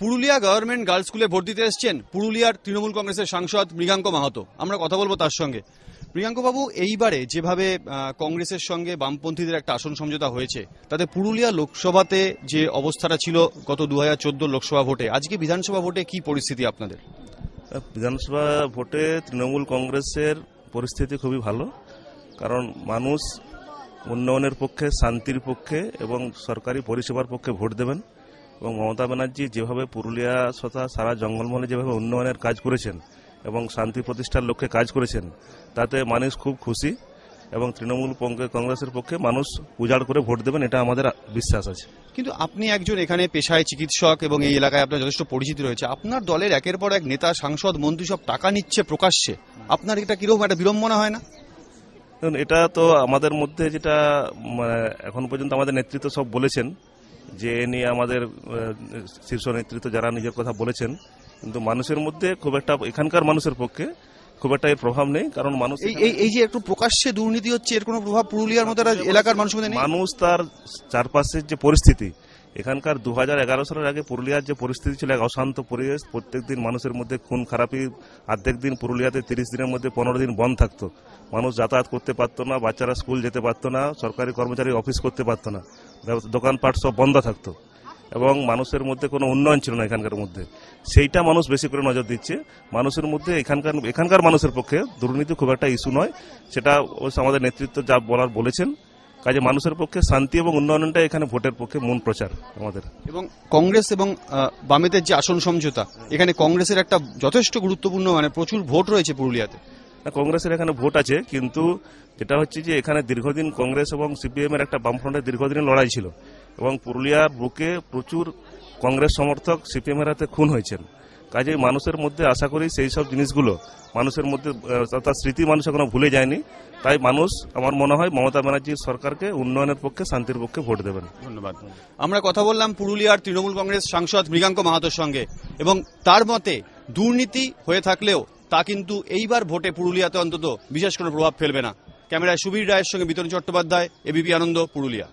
Purulia government girls স্কুলে vote দিতে এসেছেন পুরুলিয়ার তৃণমূল কংগ্রেসের সাংসদ মৃগাঙ্ক মাহাতো। আমরা কথা বলবো তার সঙ্গে। মৃগাঙ্ক বাবু, এইবারে যেভাবে কংগ্রেসের সঙ্গে বামপন্থীদের একটা আসন সমঝোতা হয়েছে, তাতে পুরুলিয়া লোকসভাতে যে অবস্থাটা ছিল গত 2014 লোকসভা ভোটে, আজকে বিধানসভা ভোটে কি পরিস্থিতি আপনাদের? বিধানসভা ভোটে তৃণমূল কংগ্রেসের পরিস্থিতি খুবই ভালো, কারণ মানুষ উন্নয়নের পক্ষে, শান্তির পক্ষে এবং সরকারি পরিষেবার পক্ষে ভোট দেবেন। এবং মমতা ব্যানার্জি যেভাবে পুরুলিয়া তথা সারা জঙ্গলমহলে যেভাবে উন্নয়নের কাজ করেছেন এবং শান্তি প্রতিষ্ঠার লক্ষ্যে কাজ করেছেন, তাতে মানুষ খুব খুশি এবং তৃণমূল কংগ্রেসের পক্ষে মানুষ উজাড় করে ভোট দেবেন, এটা আমাদের বিশ্বাস আছে। কিন্তু আপনি একজন এখানে পেশায় চিকিৎসক এবং এই এলাকায় আপনার যথেষ্ট পরিচিতি রয়েছে। আপনার দলের একের পর এক নেতা, সাংসদ, মন্ত্রী সব টাকা নিচ্ছে প্রকাশ্যে, আপনার এটা কিরকম একটা বিড়ম্বনা হয় না? এটা তো আমাদের মধ্যে যেটা এখন পর্যন্ত আমাদের নেতৃত্ব সব বলেছেন যে এ নিয়ে আমাদের শীর্ষ নেতৃত্ব যারা নিজের কথা বলেছেন, কিন্তু মানুষের মধ্যে খুব একটা, এখানকার মানুষের পক্ষে খুব একটা এর প্রভাব নেই। কারণ মানুষ এই যে একটু প্রকাশ্যে দুর্নীতি হচ্ছে, এর কোনো প্রভাব পুরুলিয়ার মতো এলাকার মানুষের মধ্যে নেই? মানুষ তার চারপাশের যে পরিস্থিতি, এখানকার 2011 সালের আগে পুরুলিয়ার যে পরিস্থিতি ছিল, এক অশান্ত পরিবেশ, প্রত্যেক দিন মানুষের মধ্যে খুন খারাপি, অর্ধেক দিন পুরুলিয়াতে 30 দিনের মধ্যে 15 দিন বন্ধ থাকতো, মানুষ যাতায়াত করতে পারতো না, বাচ্চারা স্কুল যেতে পারতো না, সরকারি কর্মচারী অফিস করতে পারতো না, দোকানপাট সব বন্ধ থাকতো এবং মানুষের মধ্যে কোনো উন্নয়ন ছিল না এখানকার মধ্যে। সেইটা মানুষ বেশি করে নজর দিচ্ছে। মানুষের মধ্যে এখানকার মানুষের পক্ষে দুর্নীতি খুব একটা ইস্যু নয়, সেটা আমাদের নেতৃত্ব যা বলার বলেছেন। কাজে মানুষের পক্ষে শান্তি এবং উন্নয়নটা এখানে ভোটের পক্ষে মূল প্রচার আমাদের। এবং কংগ্রেস এবং বামেদের যে আসন সমঝোতা, এখানে কংগ্রেসের একটা যথেষ্ট গুরুত্বপূর্ণ, প্রচুর ভোট রয়েছে পুরুলিয়াতে। কংগ্রেসের এখানে ভোট আছে, কিন্তু যেটা হচ্ছে যে এখানে দীর্ঘদিন কংগ্রেস এবং সিপিএম এর একটা বামফ্রন্টের দীর্ঘদিনের লড়াই ছিল এবং পুরুলিয়ার বুকে প্রচুর কংগ্রেস সমর্থক সিপিএম এর হাতে খুন হয়েছেন। কাজে মানুষের মধ্যে আশা করি সেই সব জিনিসগুলো মানুষের মধ্যে, তার স্মৃতি মানুষ এখনো ভুলে যায়নি। তাই মানুষ, আমার মনে হয়, মমতা ব্যানার্জির সরকারকে উন্নয়নের পক্ষে, শান্তির পক্ষে ভোট দেবেন। ধন্যবাদ। আমরা কথা বললাম পুরুলিয়ার তৃণমূল কংগ্রেস সাংসদ মৃগাঙ্ক মাহাতোর সঙ্গে, এবং তার মতে দুর্নীতি হয়ে থাকলেও তা কিন্তু এইবার ভোটে পুরুলিয়াতে অন্তত বিশেষ কোনো প্রভাব ফেলবে না। ক্যামেরায় সুবীর রায়ের সঙ্গে বিতরণ চট্টোপাধ্যায়, এবিপি আনন্দ, পুরুলিয়া।